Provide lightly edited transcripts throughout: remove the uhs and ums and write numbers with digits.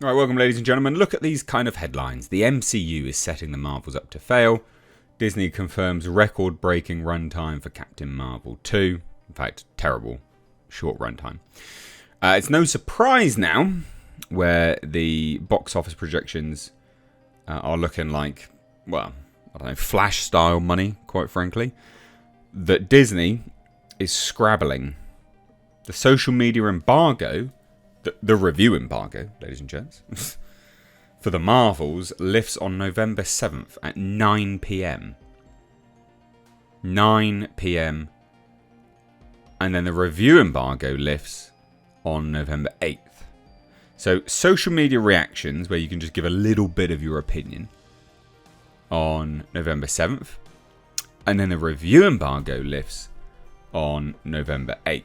Alright, welcome ladies and gentlemen. Look at these kind of headlines. The MCU is setting the Marvels up to fail. Disney confirms record-breaking runtime for Captain Marvel 2. In fact, terrible short runtime. It's no surprise now where the box office projections are looking like, well, I don't know, Flash-style money, quite frankly, that Disney is scrabbling. The social media embargo, the review embargo, ladies and gents, for the Marvels lifts on November 7th at 9 p.m. 9 p.m. And then the review embargo lifts on November 8th. So social media reactions, where you can just give a little bit of your opinion, on November 7th. And then the review embargo lifts on November 8th.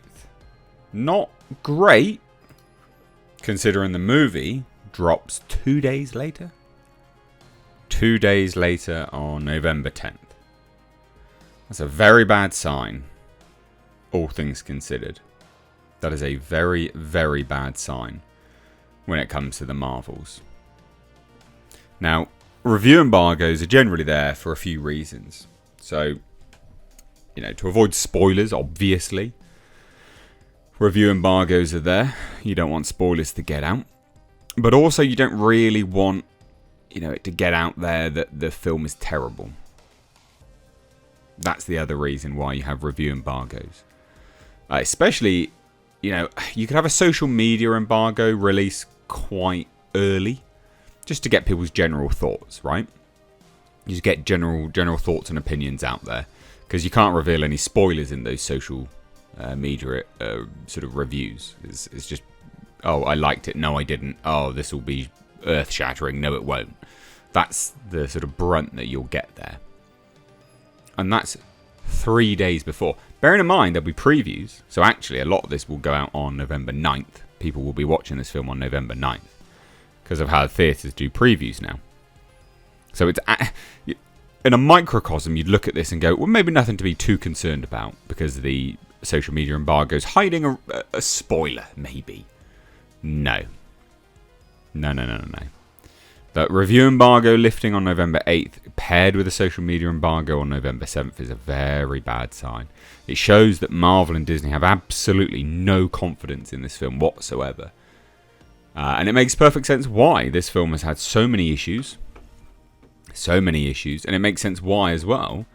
Not great, considering the movie drops 2 days later. 2 days later on November 10th. That's a very bad sign, all things considered. That is a very, very bad sign when it comes to the Marvels. Now, review embargoes are generally there for a few reasons. So, to avoid spoilers, obviously. Review embargoes are there. You don't want spoilers to get out. But also you don't really want, it to get out there that the film is terrible. That's the other reason why you have review embargoes. Especially, you could have a social media embargo release quite early. Just to get people's general thoughts, right? You just get general thoughts and opinions out there. Because you can't reveal any spoilers in those social media sort of reviews. It's just, oh, I liked it, no I didn't, oh, this will be earth shattering, no it won't. That's the sort of brunt that you'll get there. And that's 3 days before. Bearing in mind there'll be previews, so actually a lot of this will go out on November 9th. People will be watching this film on November 9th because of how theatres do previews now. So it's in a microcosm, you'd look at this and go, well, maybe nothing to be too concerned about because the social media embargoes hiding a spoiler, maybe. No. The review embargo lifting on November 8th, paired with a social media embargo on November 7th, is a very bad sign. It shows that Marvel and Disney have absolutely no confidence in this film whatsoever. And it makes perfect sense why this film has had so many issues. And it makes sense why, as well,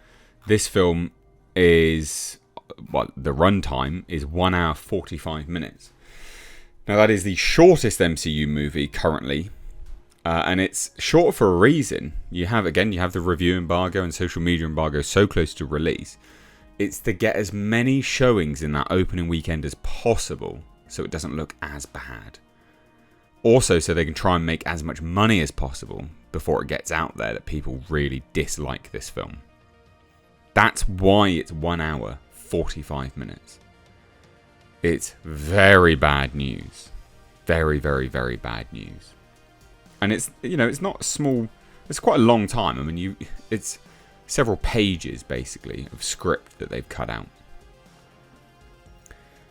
this film is, the runtime is 1 hour 45 minutes. Now, that is the shortest MCU movie currently. And it's short for a reason. You have the review embargo and social media embargo so close to release. It's to get as many showings in that opening weekend as possible so it doesn't look as bad. Also, so they can try and make as much money as possible before it gets out there that people really dislike this film. That's why it's 1 hour 45 minutes. It's very bad news. Very, very, very bad news. And it's, it's not small. It's quite a long time. I mean, it's several pages, basically, of script that they've cut out.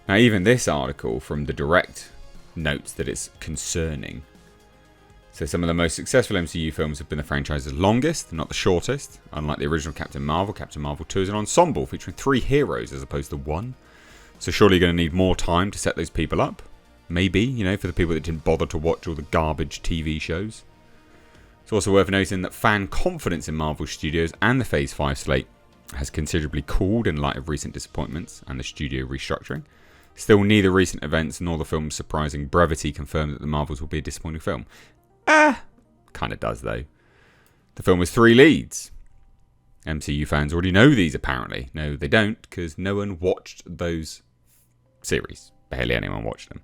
Now, even this article from The Direct notes that it's concerning. So some of the most successful MCU films have been the franchise's longest, not the shortest. Unlike the original Captain Marvel 2 is an ensemble featuring 3 heroes as opposed to 1. So surely you're going to need more time to set those people up. Maybe, for the people that didn't bother to watch all the garbage TV shows. It's also worth noting that fan confidence in Marvel Studios and the Phase 5 slate has considerably cooled in light of recent disappointments and the studio restructuring. Still, neither recent events nor the film's surprising brevity confirm that the Marvels will be a disappointing film. Kind of does, though. The film has 3 leads. MCU fans already know these, apparently. No, they don't, because no one watched those series. Barely anyone watched them.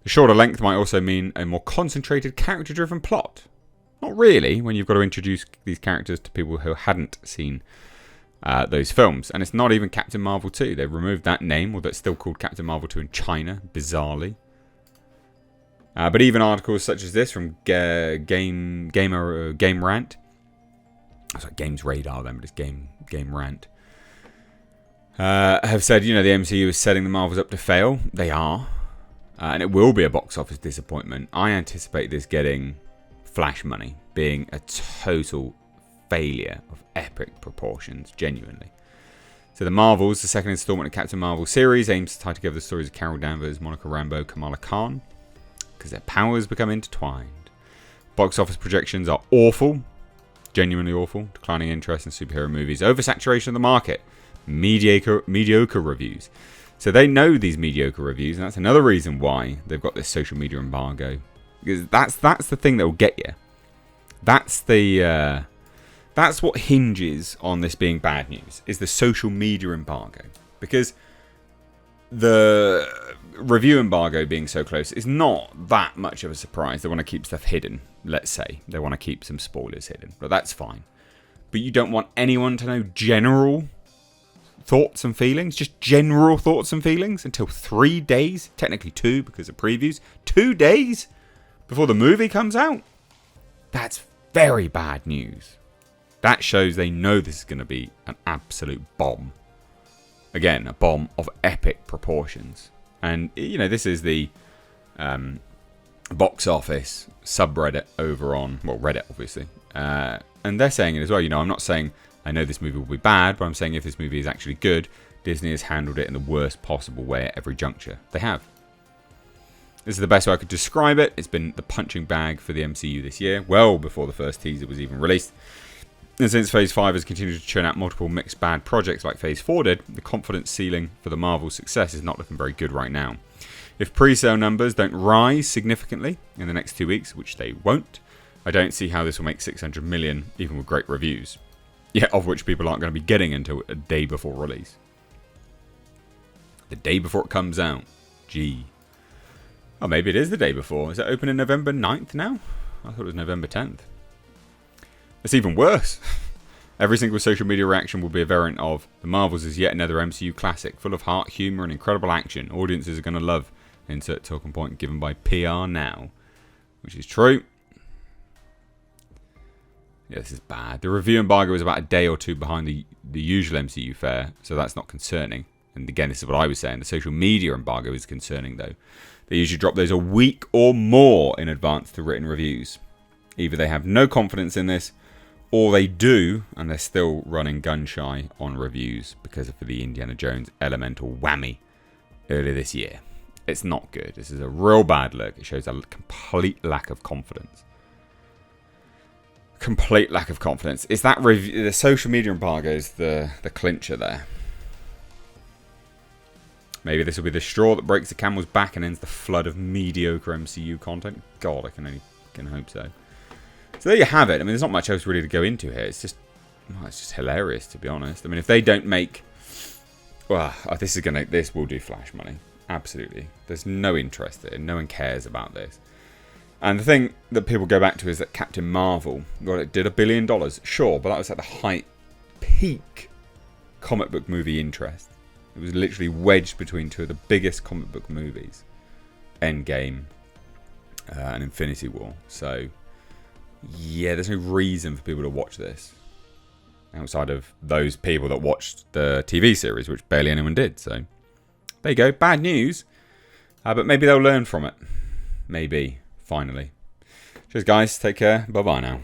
The shorter length might also mean a more concentrated, character-driven plot. Not really, when you've got to introduce these characters to people who hadn't seen those films. And it's not even Captain Marvel 2. They've removed that name, although it's still called Captain Marvel 2 in China, bizarrely. But even articles such as this from Game Rant, sorry, Games Radar then, but it's Game Rant, have said, the MCU is setting the Marvels up to fail. They are. and it will be a box office disappointment. I anticipate this getting flash money, being a total failure of epic proportions, genuinely. So The Marvels, the second installment of Captain Marvel series, aims to tie together the stories of Carol Danvers, Monica Rambeau, Kamala Khan, because their powers become intertwined. Box office projections are awful, genuinely awful. Declining interest in superhero movies, oversaturation of the market, mediocre reviews. So they know these mediocre reviews, and that's another reason why they've got this social media embargo. Because that's the thing that will get you. That's what hinges on this being bad news, is the social media embargo. Because the review embargo being so close is not that much of a surprise. They want to keep stuff hidden, let's say. They want to keep some spoilers hidden, but that's fine. But you don't want anyone to know general thoughts and feelings, just general thoughts and feelings, until 3 days, technically 2 because of previews, 2 days before the movie comes out. That's very bad news. That shows they know this is going to be an absolute bomb. Again, a bomb of epic proportions. And, this is the box office subreddit over on, Reddit, obviously. And they're saying it as well. I'm not saying I know this movie will be bad, but I'm saying if this movie is actually good, Disney has handled it in the worst possible way at every juncture. They have. This is the best way I could describe it. It's been the punching bag for the MCU this year, well before the first teaser was even released. And since Phase 5 has continued to churn out multiple mixed bad projects like Phase 4 did, the confidence ceiling for the Marvel success is not looking very good right now. If pre-sale numbers don't rise significantly in the next 2 weeks, which they won't, I don't see how this will make 600 million, even with great reviews. Yeah, of which people aren't going to be getting until a day before release. The day before it comes out. Gee. Oh, maybe it is the day before. Is it opening November 9th now? I thought it was November 10th. It's even worse. Every single social media reaction will be a variant of The Marvels is yet another MCU classic, full of heart, humour and incredible action. Audiences are going to love. Insert talking point given by PR Now. Which is true. Yeah, this is bad. The review embargo is about a day or two behind the usual MCU fare, so that's not concerning. And again, this is what I was saying. The social media embargo is concerning, though. They usually drop those a week or more in advance to written reviews. Either they have no confidence in this, or they do, and they're still running gun-shy on reviews because of the Indiana Jones Elemental whammy earlier this year. It's not good. This is a real bad look. It shows a complete lack of confidence. Complete lack of confidence. Is that the social media embargo is the clincher there? Maybe this will be the straw that breaks the camel's back and ends the flood of mediocre MCU content. God, I can hope so. So there you have it. I mean, there's not much else really to go into here. It's just hilarious, to be honest. I mean, if they don't make, this will do flash money. Absolutely. There's no interest in it. No one cares about this. And the thing that people go back to is that Captain Marvel, it did $1 billion, sure, but that was at the peak comic book movie interest. It was literally wedged between two of the biggest comic book movies, Endgame and Infinity War. So, yeah, there's no reason for people to watch this outside of those people that watched the TV series, which barely anyone did. So, there you go. Bad news. But maybe they'll learn from it. Maybe. Finally. Cheers, guys. Take care. Bye-bye now.